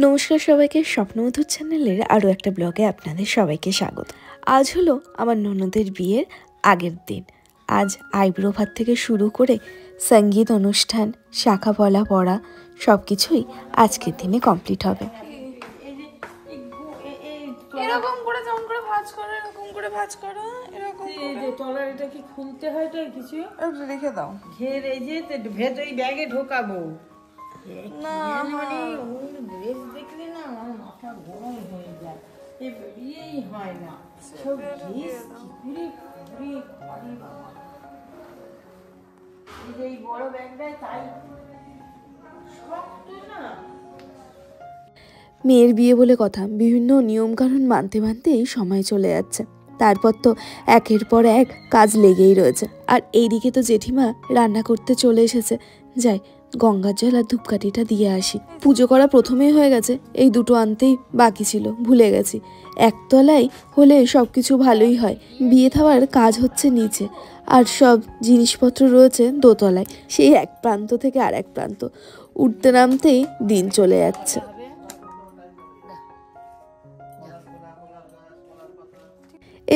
নমস্কার সবাইকে, স্বপ্নমধুর চ্যানেলের আরও একটা ব্লগে আপনাদের সবাইকে স্বাগত। আজ হলো আমার ননদের বিয়ের আগের দিন। আজ আইব্রো ভাত থেকে শুরু করে সঙ্গীত অনুষ্ঠান, শাখা পলা পড়া সব কিছুই আজকের দিনে কমপ্লিট হবে। এরকম করে যেমন করে ভাঁজ করো, এরকম করে ভাঁজ করো, এরকম এই যে তলার এটা কি খুলতে হয় তো কিছু একটু রেখে দাও। ঘের এই যে ভেতর এই ব্যাগে ঢোকাবো না, মানে ওই ড্রেস দেখলে না আমার মাথা গরম হয়ে যায়। এই হয় না সব ড্রেস কি করে করে করে বাবা। এই যে এই বড় ব্যাগটা তাই শক্ত না। মেয়ের বিয়ে বলে কথা, বিভিন্ন নিয়মকানুন মানতে মানতেই সময় চলে যাচ্ছে। তারপর তো একের পর এক কাজ লেগেই রয়েছে। আর এইদিকে তো জেঠিমা রান্না করতে চলে এসেছে। যাই গঙ্গার জল আর ধূপকাঠিটা দিয়ে আসি। পুজো করা প্রথমেই হয়ে গেছে, এই দুটো আনতেই বাকি ছিল, ভুলে গেছি। একতলায় হলে সব কিছু ভালোই হয়। বিয়ে থাওয়ার কাজ হচ্ছে নিচে, আর সব জিনিসপত্র রয়েছে দোতলায়। সেই এক প্রান্ত থেকে আর এক প্রান্ত উঠতে নামতেই দিন চলে যাচ্ছে।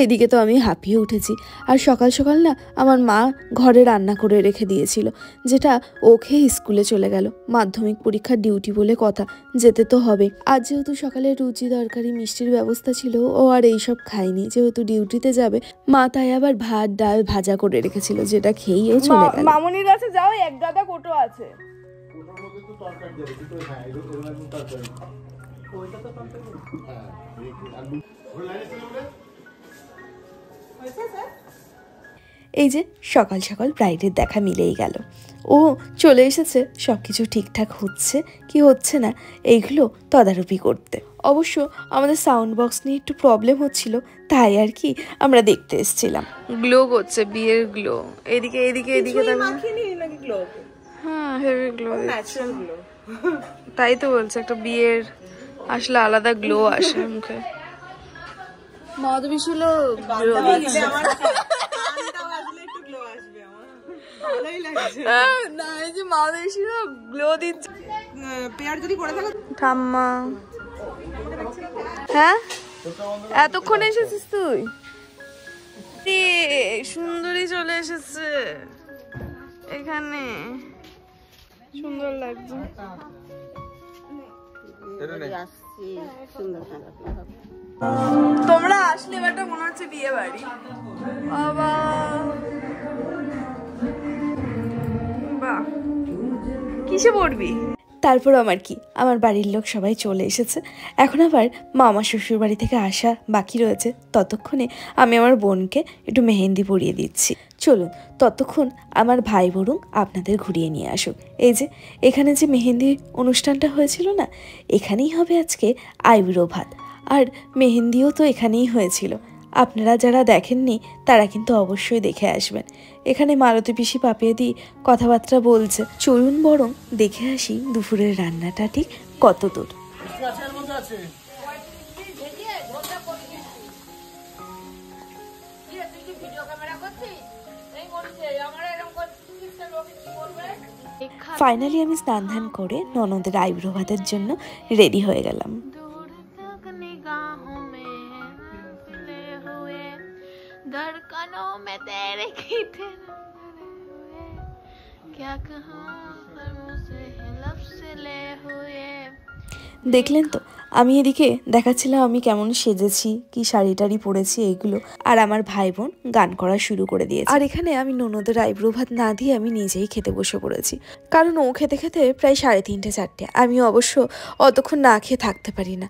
এদিকে তো আমি হাঁপিয়ে উঠেছি। আর সকাল সকাল না আমার মা ঘরে রান্না করে রেখে দিয়েছিল, যেটা ও খেয়ে স্কুলে চলে গেল। মাধ্যমিক পরীক্ষার ডিউটি বলে কথা, যেতে তো হবে। আজ যেহেতু সকালে রুচি তরকারি মিষ্টির ব্যবস্থা ছিল, ও আর এইসব খায়নি, যেহেতু ডিউটিতে যাবে। মা তাই আবার ভাত ডাল ভাজা করে রেখেছিল, যেটা খেয়েও চলে গেল। মামুনির কাছে যাও, এক গাদা কোটো আছে। এই যে সকাল সকাল ব্রাইডের দেখা মিলেই গেল। ও চলে এসেছে, সব কিছু ঠিকঠাক হচ্ছে কি হচ্ছে না এইগুলো তদারকি করতে। অবশ্য আমাদের সাউন্ড বক্স নিয়ে একটু প্রবলেম হচ্ছিল, তাই আর কি আমরা দেখতে এসেছিলাম। গ্লো করছে, বিয়ের গ্লো। এদিকে এদিকে এদিকে হ্যাঁ, হেভি গ্লো, তাই তো বলছে। একটা বিয়ের আসলে আলাদা গ্লো আসে মুখে। মাধবী ছিল ঠাম্মা। হ্যাঁ, এতক্ষণ এসেছিস তুই? সুন্দরী চলে এসেছে এখানে, সুন্দর লাগছে। তোমরা আসলে এবারটা মনে হচ্ছে বিয়ে বাড়ি। বাবা বাহ, কিসে পড়বি? তারপর আমার কি, আমার বাড়ির লোক সবাই চলে এসেছে। এখন আবার মামা শ্বশুর বাড়ি থেকে আসা বাকি রয়েছে। ততক্ষণে আমি আমার বোনকে একটু মেহেন্দি পরিয়ে দিচ্ছি। চলুন ততক্ষণ আমার ভাই বরং আপনাদের ঘুরিয়ে নিয়ে আসুক। এই যে এখানে যে মেহেন্দি অনুষ্ঠানটা হয়েছিল না, এখানেই হবে আজকে আইব্রো ভাত। আর মেহেন্দিও তো এখানেই হয়েছিল। আপনারা যারা দেখেননি তারা কিন্তু অবশ্যই দেখে আসবেন। এখানে মালতী পিসি পাপিয়ে দি কথাবার্তা বলছে। চলুন বরং দেখে আসি দুপুরের রান্নাটা ঠিক কত দূর। ফাইনালি আমি স্নান ধান করে ননদের আইব্রো ভাতের জন্য রেডি হয়ে গেলাম। দেখলেন তো, আমি এদিকে দেখাচ্ছিলাম আমি কেমন সেজেছি, কি শাড়ি টাড়ি পরেছি এইগুলো। আর আমার ভাই বোন গান করা শুরু করে দিয়েছে। আর এখানে আমি ননদের আইব্রো ভাত না দিয়ে আমি নিজেই খেতে বসে পড়েছি। কারণ ও খেতে খেতে প্রায় 3:30 4টে। আমি অবশ্য অতক্ষণ না খেয়ে থাকতে পারি না।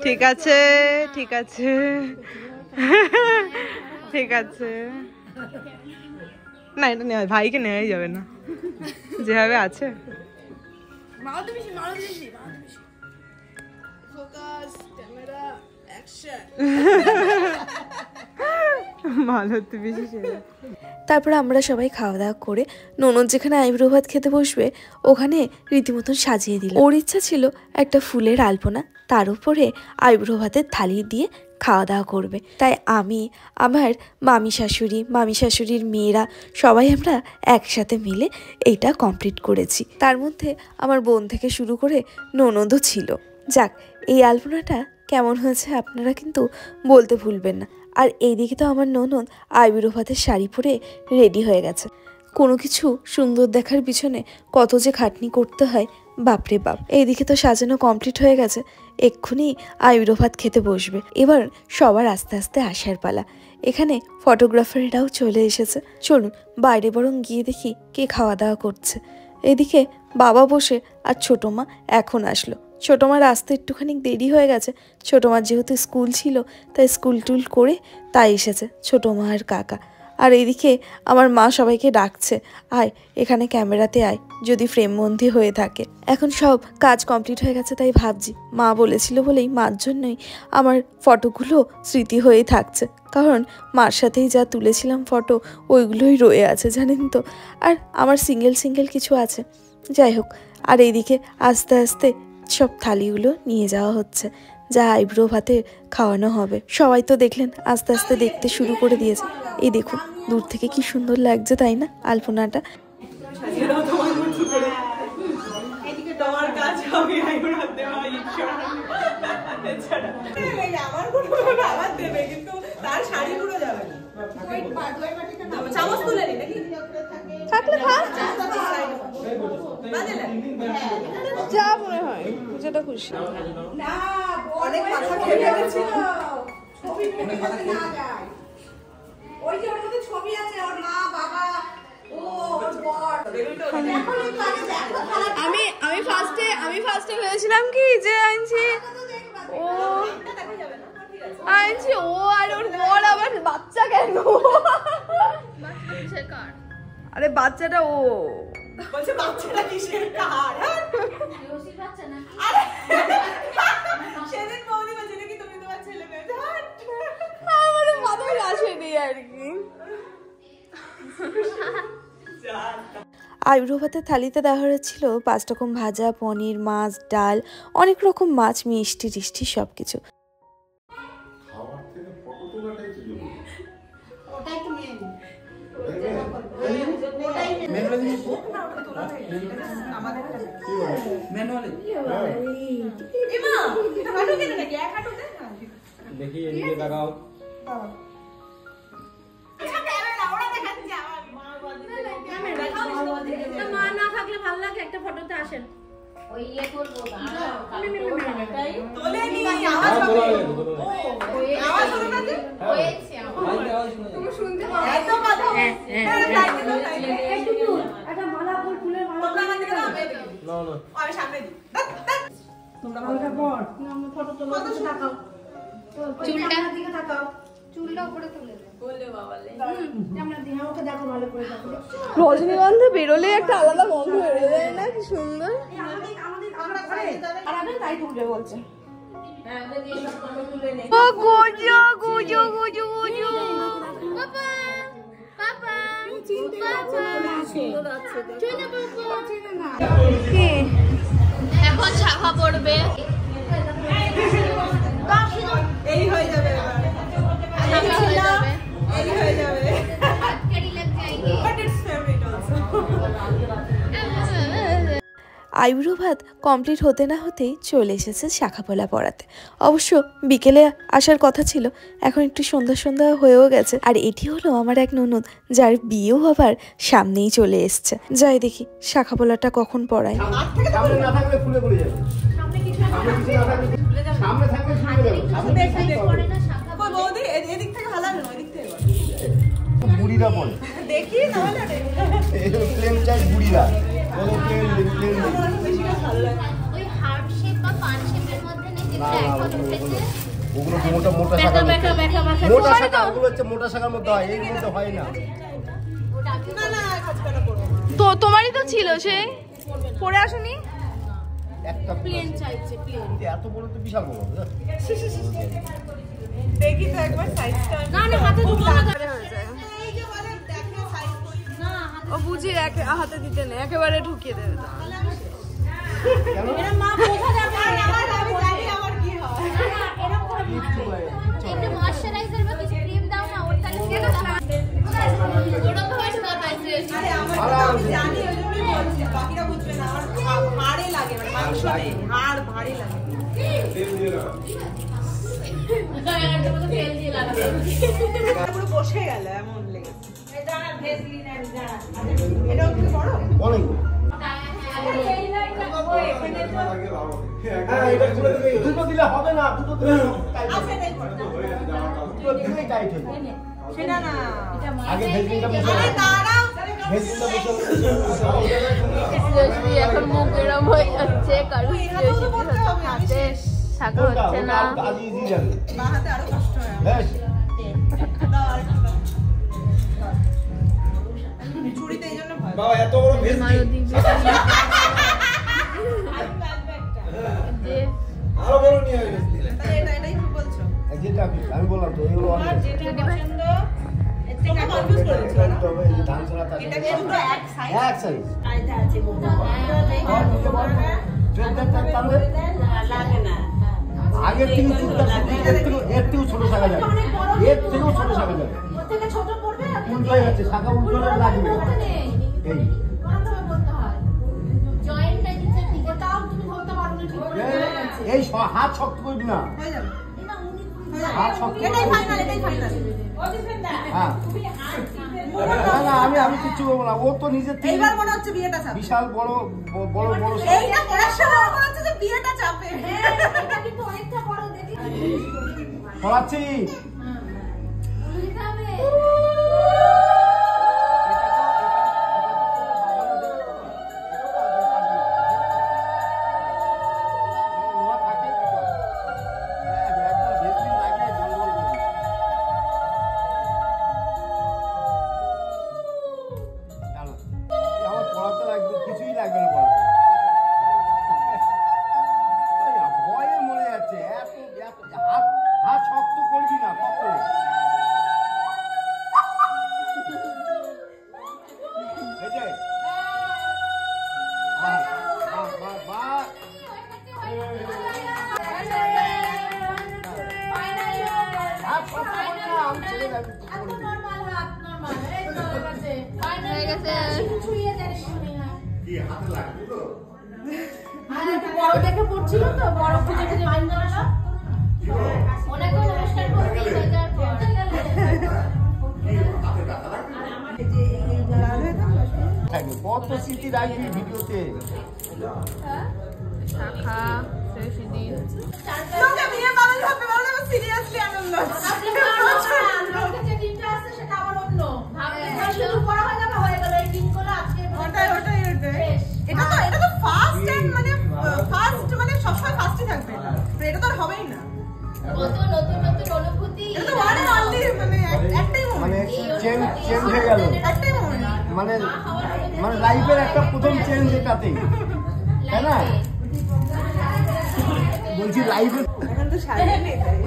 ঠিক আছে ঠিক আছে ঠিক আছে। না এটা নেওয়া ভাইকে নেওয়াই যাবে না যেভাবে আছে। তারপর আমরা সবাই খাওয়া দাওয়া করে ননদ যেখানে আইব্রো ভাত খেতে বসবে ওখানে রীতিমতন সাজিয়ে দিল। ওর ইচ্ছা ছিল একটা ফুলের আলপনা, তার উপরে আইব্রো ভাতের থালি দিয়ে খাওয়া দাওয়া করবে। তাই আমি, আমার মামি শাশুড়ির মেয়েরা সবাই আমরা একসাথে মিলে এইটা কমপ্লিট করেছি। তার মধ্যে আমার বোন থেকে শুরু করে ননদও ছিল। যাক, এই আলপনাটা কেমন হয়েছে আপনারা কিন্তু বলতে ভুলবেন না। আর এইদিকে তো আমার ননদ আইব্রো ভাতের শাড়ি পরে রেডি হয়ে গেছে। কোনো কিছু সুন্দর দেখার পিছনে কত যে খাটনি করতে হয়, বাপরে বাপ। এইদিকে তো সাজানো কমপ্লিট হয়ে গেছে, এক্ষুনি আইব্রো ভাত খেতে বসবে। এবার সবার আস্তে আস্তে আসার পালা। এখানে ফটোগ্রাফাররাও চলে এসেছে। চলুন বাইরে বরং গিয়ে দেখি কে খাওয়া দাওয়া করছে। এদিকে বাবা বসে আর ছোটো মা এখন আসলো। ছোটো মার আসতে একটুখানি দেরি হয়ে গেছে। ছোটো মার যেহেতু স্কুল ছিল তাই স্কুল টুল করে তাই এসেছে ছোটো মা আর কাকা। আর এদিকে আমার মা সবাইকে ডাকছে, আয় এখানে ক্যামেরাতে আয়, যদি ফ্রেমবন্দি হয়ে থাকে। এখন সব কাজ কমপ্লিট হয়ে গেছে, তাই ভাবছি মা বলেছিল বলেই মার জন্যই আমার ফটোগুলো স্মৃতি হয়েই থাকছে। কারণ মার সাথেই যা তুলেছিলাম ফটো ওইগুলোই রয়ে আছে জানেন তো। আর আমার সিঙ্গেল কিছু আছে, যাই হোক। আর এইদিকে আস্তে আস্তে সব থালিগুলো নিয়ে যাওয়া হচ্ছে, যা আইব্রো ভাতে খাওয়ানো হবে। সবাই তো দেখলেন আস্তে আস্তে দেখতে শুরু করে দিয়েছে। এই দেখুন দূর থেকে কি সুন্দর লাগছে তাই না আলপনাটা। যা মনে হয় যেটা খুশি। আমি ফার্স্টে ভেবেছিলাম কি যে আনছি ও আর ওর বর, আবার বাচ্চা কেন? আরে বাচ্চাটা ও বলছে বাচ্চাটা কিসের কার? রশির বাচ্চা না। আরে সেদিন বৌদি বলছিল কি তুমি তোমার ছেলে মেয়ে। আমাদের মাথায় আসেনি আর কি। আইব্রো ভাতের থালিতে দেওয়া হয়েছিল 5 রকম ভাজা, পনির, মাছ, ডাল, অনেক রকম মাছ, মিষ্টি টিষ্টি সব কিছু। দেখি এদিকে লাগাও। মা না থাকলে ভালো লাগে, একটা ফটোতে আসেন। ওই ইয়ে করবো তোলে নি আওয়াজ হবে। আওয়াজ হবে না যে হয়েছে আওয়াজ তুমি শুনতে পাও এত কথা। একটু একটা মালা ফুল ফুলের মালা আমাদের না না আমি সামনে দিই। তোমরা মালাটা পড় না, আমি ফটো তোলো, তাকাও চুলটা দিকে তাকাও, চুলটা উপরে তুলে দে। বলে বাবালে আমরা দিহা ওকে দেখো ভালো করে দেখো। রজনীগন্ধা বেরোলে একটা আলাদা গন্ধ বেরোয় যায় না, কি সুন্দর। আমরা আর আমি তাই তুলবে বলছে। হ্যাঁ ওদের দিয়ে ফটো তুলে নে। ও গুজো গুজো গুজো গুজো বাবা বাবা বাবা সুন্দর আছে চলে বাবা চিনে না কি এখন ছাপা পড়বে। এই হয়ে যাবে, ছাপা হয়ে যাবে, এই হয়ে যাবে। আটকারি লাগ যায়গে। But it's favorite also. Eyebrow ভাত কমপ্লিট হতে না হতেই চলে এসেছে শাখাপলা পড়াতে। অবশ্য বিকেলে আসার কথা ছিল, এখন একটু সন্ধ্যা হয়েও গেছে। আর এটি হলো আমার এক ননদ, যার বিয়েও আবার সামনেই চলে এসছে। যাই দেখি শাখাপলাটা কখন পড়ায়। সামনে না থাকলে ফুলে পড়ে যাবে। সামনে কিছু না থাকলে সামনে থাকলে ফুলে পড়ে না শাখা। কই বৌদি এদিক থেকে ভালো লাগে না, ওই দিক থেকে বুড়িরা পড়ে। দেখি না হলে এই প্লেন চাই বুড়িরা। বলো প্লেন বেশি ভালো লাগে। ওই হার্ট শেপ বা পান শেপের মধ্যে নেই যেটা এখন উঠেছে ওগুলো মোটা মোটা শাখার মধ্যে মোটা শাখা, ওগুলো হচ্ছে মোটা শাখার মধ্যে হয়, এর মধ্যে হয় না। তো তোমারই তো ছিল সে পরে আসুনি। একটা প্লেন চাইছে, প্লেন এত বড় তো বিশাল বড়। দেখি তো একবার সাইজটা। না না হাতে ঢুকো না। এই যে বলে দেখে সাইজ কই না ও বুঝি হাতে দিতে নেই, একেবারে ঢুকিয়ে দেবে। এরা মা কোথা যাবে? আমি জানি আমার কি হয়। না এরকম করে একটু ময়শ্চারাইজার বা কিছু ক্রিম দাও না, ওর তাহলে কেন ওটা তো হয়েছে না পাইছি। আরে আমার জানি ওই জন্যই বলছি, বাকিরা বুঝবে না। আমার ভারী লাগে, মানে মাংস নেই, হাড় ভারী লাগে। পুরো বসে গেল এমন লেগেছে। এই দাঁড়া ভেজলিন আর দাঁড়া। এটা কি বড়? অনেক হ্যাঁ, এটা খুলে দিলে দুটো দিলে হবে না, দুটো দিলে টাইট হবে। আছে দেখো। দুটো দিলেই টাইট হয়ে যাবে। সেটা না। আগে ভেজলিনটা বসে আরে দাঁড়াও। ভেজলিনটা বসে এখন মুখ এরম হয়ে যাচ্ছে, কারণ এটাও তো করতে হবে। আমি শেষ। থাকা হচ্ছে না। আজ ইজি যাবে। বাঁ হাতে আরো কষ্ট হয়। বেশ দাও আরেকটা দাও। চুড়িতে এই জন্য ভয়। বাবা এত বড় ভেজলিন আরো বড় নিয়ে আসবে। তাহলে এটাই কি বলছো? যেটা আমি বললাম তো এগুলো তোমার অনেক যেটা পছন্দ এর থেকে কনফিউজ করে দিচ্ছ না? তবে এই ধান ছাড়া থাকে এটা কি দুটো এক সাইজ? এক সাইজ আইটা আছে মোটা। লাগে না। আগের থেকে চুলটা এর থেকেও ছোট শাখা যাবে, এর থেকেও ছোট শাখা যাবে। ওর থেকে ছোট পড়বে আর উল্টোই হচ্ছে, শাখা উল্টো লাগবে। এই বলতে হয় জয়েন্টটা নিচে দিকে তাও তুমি ধরতে পারো না ঠিক করে। এই হাত শক্ত করবি না, হয়ে যাবে। হাত শক্ত এটাই ফাইনাল, এটাই ফাইনাল। হ্যাঁ না না আমি কিচ্ছু বলবো না, ও তো নিজের থেকে এইবার মনে হচ্ছে বিয়েটা চাপে। বিশাল বড় বড় বড় এইটা করার সময় মনে হচ্ছে যে বিয়েটা চাপে। হ্যাঁ এটা কিন্তু অনেকটা বড় দেখি পড়াচ্ছি। বুঝতে হবে। আমার পড়াতে লাগবে, কিছুই লাগবে না পড়াতে। ভয়ে মরে যাচ্ছে, হাত শক্ত করবি না, শক্ত এই যে বাহ বাহ বাহ বাহ। হাত শক্ত করবি না, আমি ছেড়ে যাবি। নরমাল হাত নরমাল এই তো হয়ে গেছে ফাইনাল হয়ে গেছে ছুঁয়ে দেয় শুনি না কি হাতে লাগবে তো? আর একটু বড় দেখে পড়ছিল তো বড় খুঁজে খুঁজে বাইন দেওয়া অনেক অনুষ্ঠান করতে বাজার পর কত স্মৃতি রাখবি ভিডিওতে। শাখা শেষ দিন তোকে বিয়ে পাবেন ভাবতে পারো না, সিরিয়াসলি আনন্দ হচ্ছে। আজকে যে দিনটা আছে সেটা আবার অন্য ভাবতে শুরু করা হয় না হয়ে গেল এই দিনগুলো আজকে ওটাই। এটা তো ফার্স্ট এন্ড মানে ফার্স্ট মানে সবসময় ফার্স্টই থাকবে এটা। এটা তো আর হবেই না। কত নতুন নতুন অনুভূতি এটা তো ওয়ান এন্ড অনলি মানে একটাই মানে মোমেন্ট। চেঞ্জ হয়ে গেল, একটাই মোমেন্ট। মানে লাইফের একটা প্রথম চেঞ্জ এটাতে, তাই না? বলছি লাইফে এখন তো শাড়ি নেই তাই।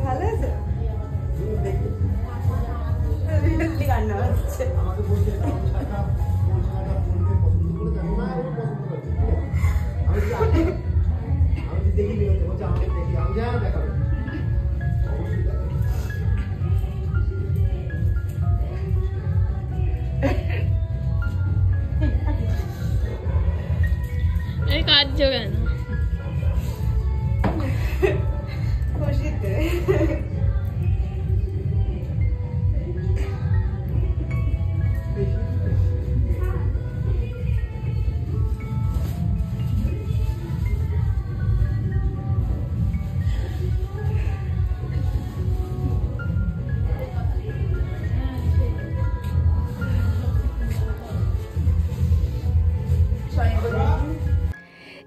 ভালো আছে? রিয়েলি কান্না হচ্ছে। আমি দেখিনি, বলছে আমাকে দেখি, আমি যা দেখাবো। এই কাজ কেন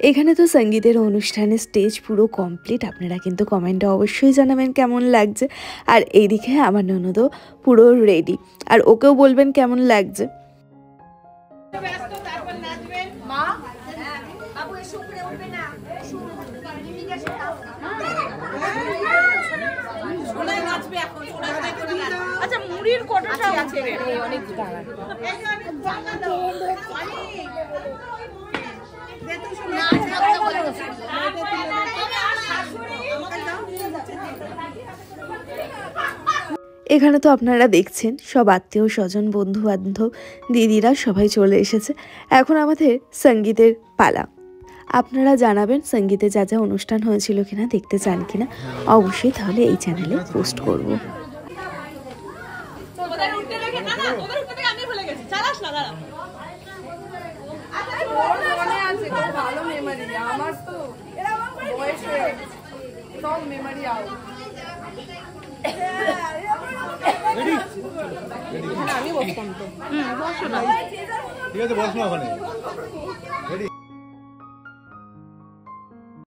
এখানে তো সঙ্গীতের অনুষ্ঠানে স্টেজ পুরো কমপ্লিট। আপনারা কিন্তু কমেন্টে অবশ্যই জানাবেন কেমন লাগছে। আর এইদিকে আমার ননদও পুরো রেডি, আর ওকেও বলবেন কেমন লাগছে। আচ্ছা মুড়ির কটাটা আছে অনেক এখানে তো আপনারা দেখছেন সব আত্মীয় স্বজন, বন্ধু বান্ধব, দিদিরা সবাই চলে এসেছে। এখন আমাদের সঙ্গীতের পালা। আপনারা জানাবেন সঙ্গীতে যা যা অনুষ্ঠান হয়েছিল কিনা, দেখতে চান কিনা, অবশ্যই তাহলে এই চ্যানেলে পোস্ট করব। ঠিক আছে, বস না ওখানে।